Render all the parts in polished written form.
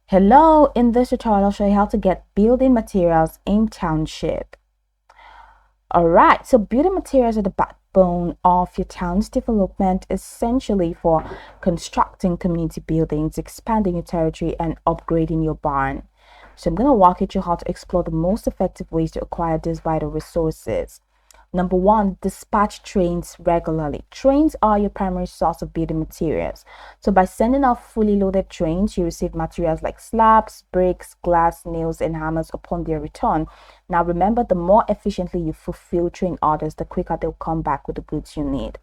Hello, in this tutorial I'll show you how to get building materials in Township. Alright, so building materials are the backbone of your town's development, essentially for constructing community buildings, expanding your territory, and upgrading your barn. So I'm going to walk you through how to explore the most effective ways to acquire these vital resources. Number one, dispatch trains regularly. Trains are your primary source of building materials. So by sending out fully loaded trains, you receive materials like slabs, bricks, glass, nails, and hammers upon their return. Now remember, the more efficiently you fulfill train orders, the quicker they'll come back with the goods you need.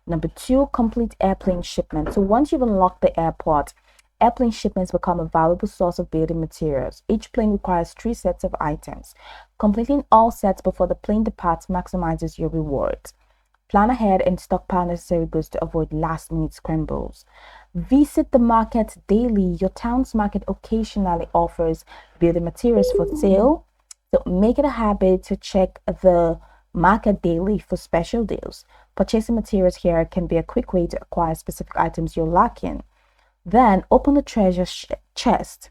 Number two, complete airplane shipment. So once you've unlocked the airport, airplane shipments become a valuable source of building materials. Each plane requires 3 sets of items. Completing all sets before the plane departs maximizes your rewards. Plan ahead and stockpile necessary goods to avoid last-minute scrambles. Visit the market daily. Your town's market occasionally offers building materials for sale. So make it a habit to check the market daily for special deals. Purchasing materials here can be a quick way to acquire specific items you're lacking. Then open the treasure chest.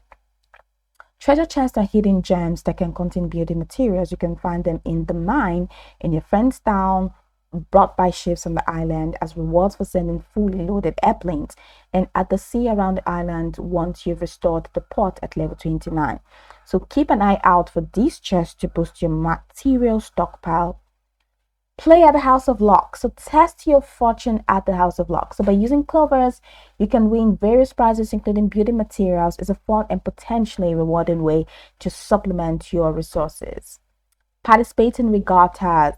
Treasure chests are hidden gems that can contain building materials. You can find them in the mine, in your friend's town, brought by ships on the island as rewards for sending fully loaded airplanes, and at the sea around the island once you've restored the port at level 29. So keep an eye out for these chests to boost your material stockpile. Play at the House of Luck. So test your fortune at the House of Luck. So by using clovers, you can win various prizes, including building materials. It's a fun and potentially rewarding way to supplement your resources. Participate in regattas.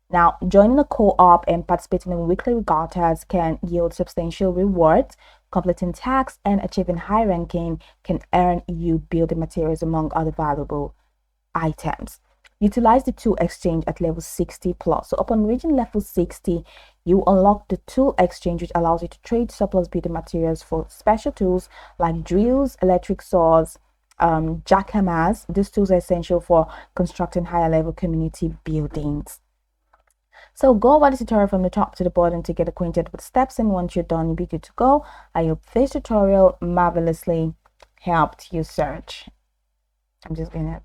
Now, joining a co-op and participating in weekly regattas can yield substantial rewards. Completing tasks and achieving high ranking can earn you building materials among other valuable items. Utilize the tool exchange at level 60 plus. So upon reaching level 60, you unlock the tool exchange, which allows you to trade surplus building materials for special tools like drills, electric saws, jackhammers. These tools are essential for constructing higher level community buildings. So go over the tutorial from the top to the bottom to get acquainted with steps, and once you're done, you'll be good to go. I hope this tutorial marvelously helped you search. I'm just gonna